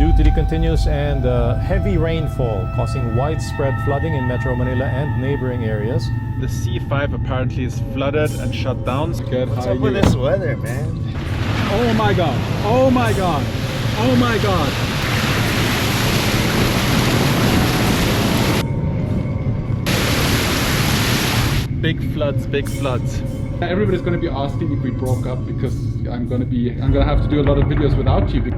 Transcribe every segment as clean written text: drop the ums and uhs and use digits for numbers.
due to the continuous and heavy rainfall causing widespread flooding in Metro Manila and neighboring areas. The C5 apparently is flooded and shut down. Good. What's up with this weather, man? Oh my god! Oh my god! Oh my god! Big floods, big floods. Everybody's going to be asking if we broke up because I'm gonna have to do a lot of videos without you.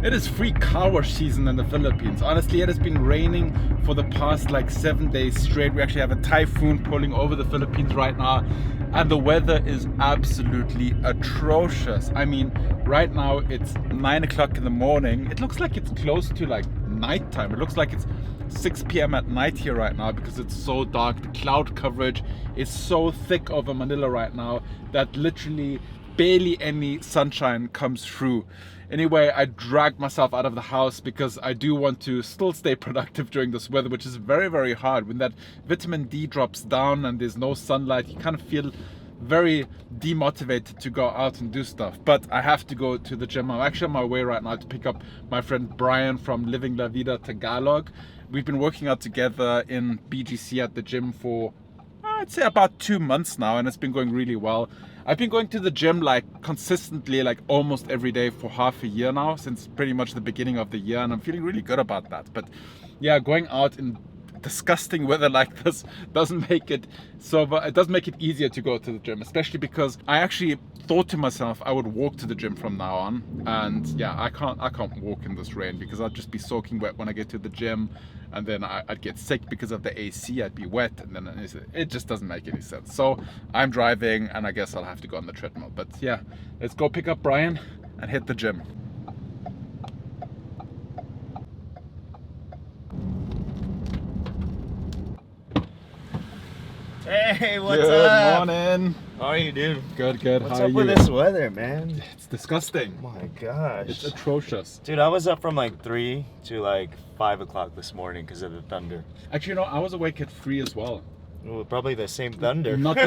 It is free car wash season in the Philippines. Honestly, it has been raining for the past like 7 days straight. We actually have a typhoon pulling over the Philippines right now, and the weather is absolutely atrocious. I mean, right now it's 9 o'clock in the morning. It looks like it's close to like nighttime. It looks like it's 6 p.m. at night here right now because it's so dark. The cloud coverage is so thick over Manila right now that literally barely any sunshine comes through. Anyway, I dragged myself out of the house because I do want to still stay productive during this weather, which is very, very hard. When that vitamin D drops down and there's no sunlight, you kind of feel very demotivated to go out and do stuff. But I have to go to the gym. I'm actually on my way right now to pick up my friend Brian from Living La Vida Tagalog. We've been working out together in BGC at the gym for I'd say about 2 months now, and it's been going really well. I've been going to the gym like consistently, like almost every day for half a year now, since pretty much the beginning of the year, and I'm feeling really good about that. But yeah, going out in disgusting weather like this doesn't make it it does make it easier to go to the gym, especially because I actually thought to myself I would walk to the gym from now on, and yeah, I can't walk in this rain because I'd just be soaking wet when I get to the gym, and then I'd get sick because of the AC. I'd be wet, and then it just doesn't make any sense. So I'm driving, and I guess I'll have to go on the treadmill. But yeah, let's go pick up Brian and hit the gym. Hey, what's Good up? morning. How are you, dude? Good. What's How are up with you? this weather, man? It's disgusting. Oh my gosh. It's atrocious. Dude, I was up from like 3 to like 5 o'clock this morning because of the thunder. Actually, you know, I was awake at 3 as well. Well, probably the same thunder. Not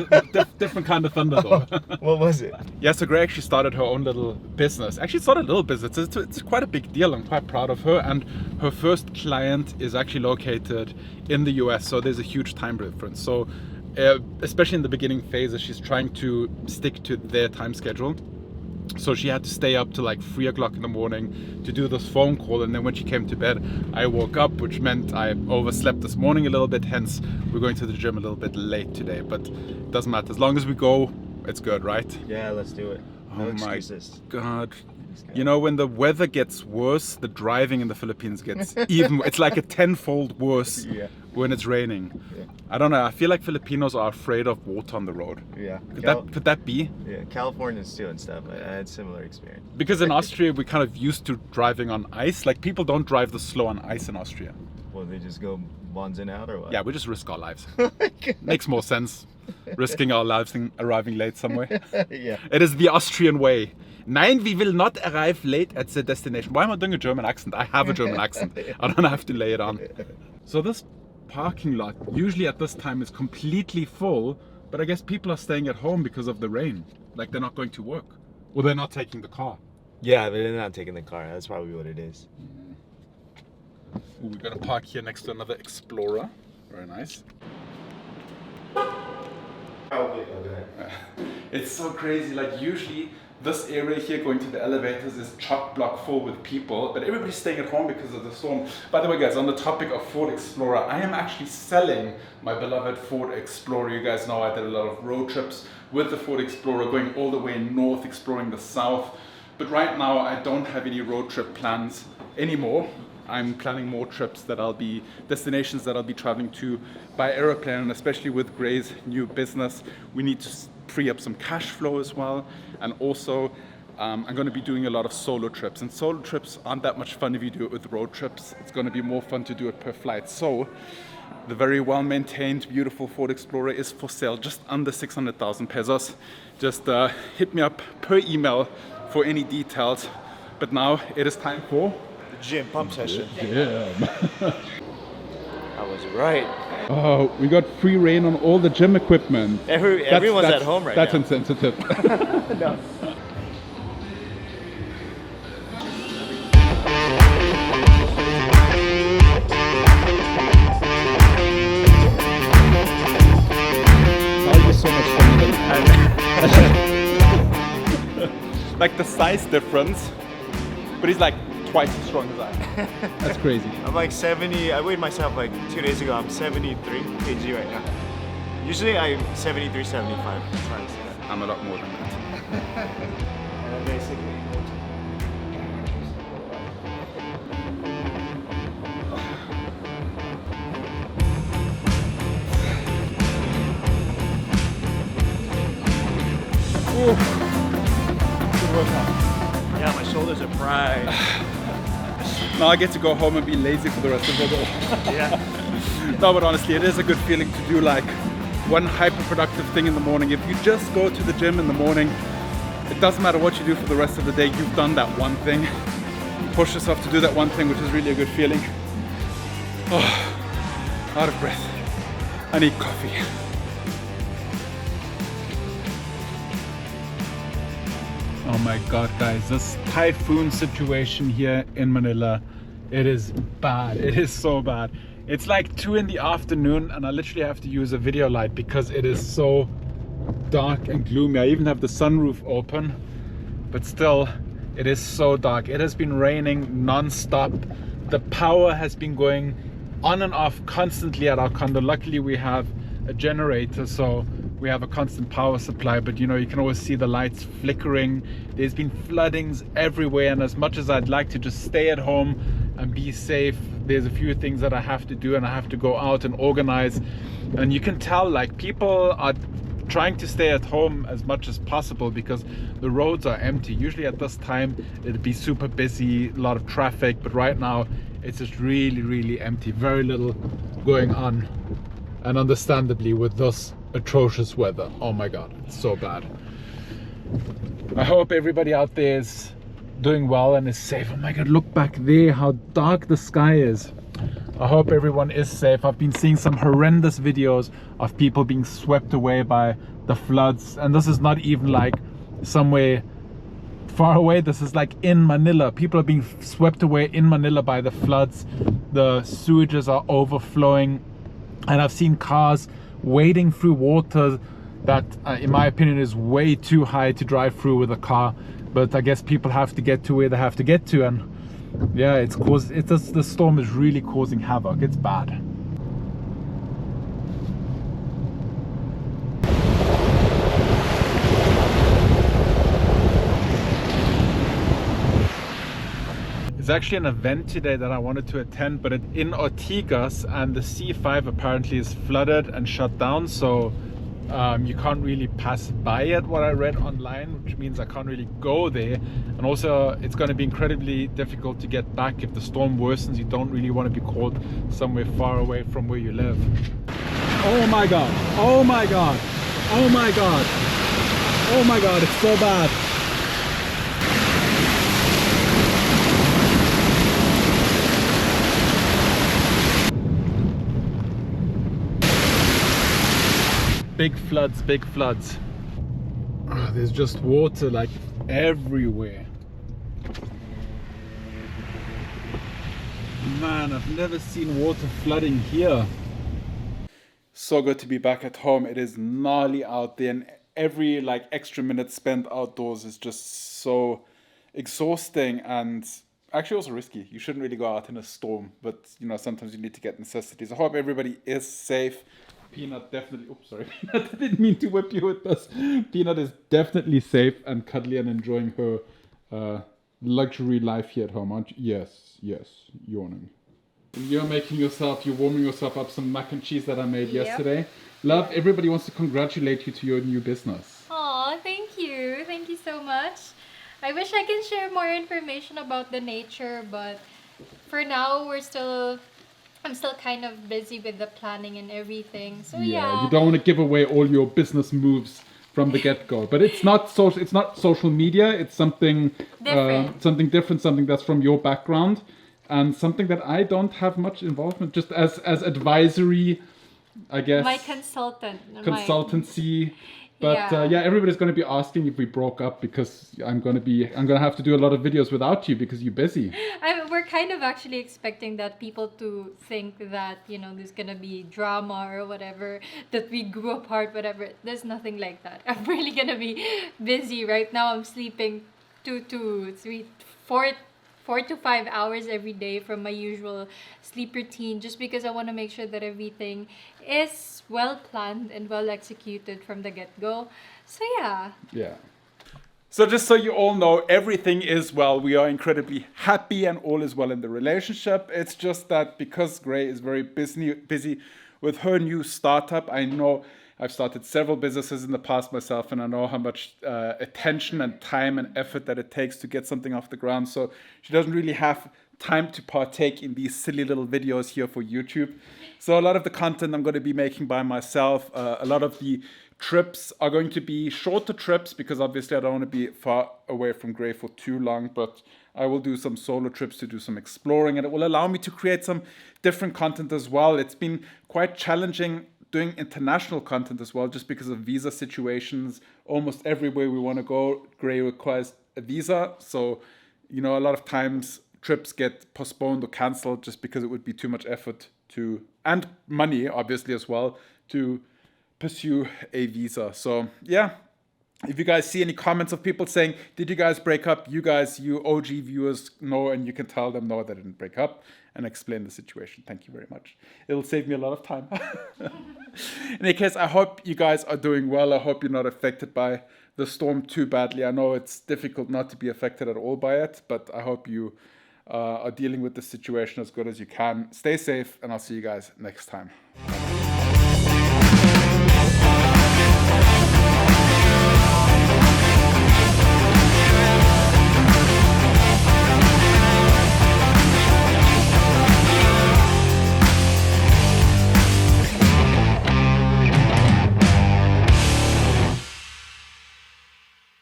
different kind of thunder though. What was it? Yeah, so Gray actually started her own little business. Actually, it's not a little business. It's quite a big deal. I'm quite proud of her. And her first client is actually located in the US, so there's a huge time difference. So especially in the beginning phases, she's trying to stick to their time schedule. So she had to stay up to like 3 o'clock in the morning to do this phone call, and then when she came to bed, I woke up, which meant I overslept this morning a little bit. Hence, we're going to the gym a little bit late today, but it doesn't matter. As long as we go, it's good, right? Yeah, let's do it. No excuses. My God. You know, when the weather gets worse, the driving in the Philippines gets even, it's like a tenfold worse when it's raining. Yeah. I don't know, I feel like Filipinos are afraid of water on the road. Yeah. Could that be? Yeah, Californians too and stuff. I had similar experience. Because in Austria, we're kind of used to driving on ice. Like, people don't drive this slow on ice in Austria. Well, they just go bonzing out or what? Yeah, we just risk our lives. Makes more sense, risking our lives and arriving late somewhere. Yeah. It is the Austrian way. Nein, we will not arrive late at the destination. Why am I doing a German accent? I have a German accent. I don't have to lay it on. So this parking lot, usually at this time, is completely full, but I guess people are staying at home because of the rain. Like, they're not going to work. Or they're not taking the car. Yeah, but they're not taking the car. That's probably what it is. Ooh, we're gonna park here next to another Explorer. Very nice. Probably. Okay. It's so crazy. Like, usually this area here going to the elevators is chock-block full with people, but everybody's staying at home because of the storm. By the way, guys, on the topic of Ford Explorer, I am actually selling my beloved Ford Explorer. You guys know I did a lot of road trips with the Ford Explorer, going all the way north, exploring the south. But right now, I don't have any road trip plans anymore. I'm planning more trips destinations that I'll be traveling to by aeroplane, and especially with Gray's new business, we need to free up some cash flow as well. And also, I'm going to be doing a lot of solo trips, and solo trips aren't that much fun if you do it with road trips. It's going to be more fun to do it per flight. So the very well-maintained, beautiful Ford Explorer is for sale, just under 600,000 pesos. Just hit me up per email for any details. But now it is time for The gym pump session. Yeah. I was right. Oh, we got free reign on all the gym equipment. Everyone's at home right now. That's now. insensitive. No. like the size difference, but he's like twice as strong as I am. That's crazy. I'm like 70. I weighed myself like 2 days ago. I'm 73 kg right now. Usually I'm 73, 75. That's why I say that. I'm a lot more than that. And then basically. Ooh. Good workout. Yeah, my shoulders are fried. Now I get to go home and be lazy for the rest of the day. Yeah. No, but honestly, it is a good feeling to do like one hyper-productive thing in the morning. If you just go to the gym in the morning, it doesn't matter what you do for the rest of the day, you've done that one thing. You push yourself to do that one thing, which is really a good feeling. Oh, out of breath. I need coffee. Oh my god, guys, this typhoon situation here in Manila, it is bad. It is so bad. It's like 2 in the afternoon and I literally have to use a video light because it is so dark and gloomy. I even have the sunroof open, but still it is so dark. It has been raining non-stop. The power has been going on and off constantly at our condo. Luckily we have a generator, so we have a constant power supply, but you know, you can always see the lights flickering. There's been floodings everywhere, and as much as I'd like to just stay at home and be safe, there's a few things that I have to do, and I have to go out and organize. And you can tell like people are trying to stay at home as much as possible because the roads are empty. Usually at this time it'd be super busy, a lot of traffic, but right now it's just really empty, very little going on. And understandably with this atrocious weather, oh my god, it's so bad. I hope everybody out there is doing well and is safe. Oh my god, look back there how dark the sky is. I hope everyone is safe. I've been seeing some horrendous videos of people being swept away by the floods, and this is not even like somewhere far away. This is like in Manila. People are being swept away in Manila by the floods. The sewages are overflowing, and I've seen cars wading through water that in my opinion is way too high to drive through with a car, but I guess people have to get to where they have to get to, and yeah, the storm is really causing havoc. It's bad. There's actually an event today that I wanted to attend, but it's in Ortigas, and the C5 apparently is flooded and shut down, so you can't really pass by it, what I read online, which means I can't really go there. And also it's going to be incredibly difficult to get back if the storm worsens. You don't really want to be caught somewhere far away from where you live. Oh my god, oh my god, oh my god, oh my god, it's so bad. Big floods, big floods. Oh, there's just water like everywhere. Man, I've never seen water flooding here. So good to be back at home. It is gnarly out there, and every like extra minute spent outdoors is just so exhausting and actually also risky. You shouldn't really go out in a storm, but you know, sometimes you need to get necessities. I hope everybody is safe. Peanut definitely, oops, sorry, Peanut, I didn't mean to whip you with this. Peanut is definitely safe and cuddly and enjoying her luxury life here at home, aren't you? Yes, yes, yawning. You're warming yourself up some mac and cheese that I made yesterday. Love, everybody wants to congratulate you to your new business. Aw, thank you. Thank you so much. I wish I can share more information about the nature, but for now, I'm still kind of busy with the planning and everything. So yeah. You don't want to give away all your business moves from the get-go. But it's not social media. It's something different. Something that's from your background, and something that I don't have much involvement. Just as advisory, I guess. My consultant. Consultancy. But yeah, everybody's going to be asking if we broke up because I'm going to have to do a lot of videos without you because you're busy. We're kind of actually expecting that people to think that, you know, there's going to be drama or whatever, that we grew apart, whatever. There's nothing like that. I'm really going to be busy right now. I'm sleeping to 4 to 5 hours every day from my usual sleep routine, just because I want to make sure that everything is well planned and well executed from the get-go. So yeah. Yeah. So just so you all know, everything is well. We are incredibly happy and all is well in the relationship. It's just that because Gray is very busy with her new startup, I know I've started several businesses in the past myself, and I know how much attention and time and effort that it takes to get something off the ground. So she doesn't really have time to partake in these silly little videos here for YouTube. So a lot of the content I'm going to be making by myself, a lot of the trips are going to be shorter trips because obviously I don't want to be far away from Gray for too long, but I will do some solo trips to do some exploring, and it will allow me to create some different content as well. It's been quite challenging doing international content as well, just because of visa situations. Almost everywhere we want to go, Gray requires a visa. So, you know, a lot of times trips get postponed or cancelled just because it would be too much effort to, and money obviously as well, to pursue a visa. So yeah, if you guys see any comments of people saying, did you guys break up? You OG viewers know, and you can tell them no, they didn't break up, and explain the situation. Thank you very much. It'll save me a lot of time. In any case, I hope you guys are doing well. I hope you're not affected by the storm too badly. I know it's difficult not to be affected at all by it, but I hope you are dealing with the situation as good as you can. Stay safe, and I'll see you guys next time.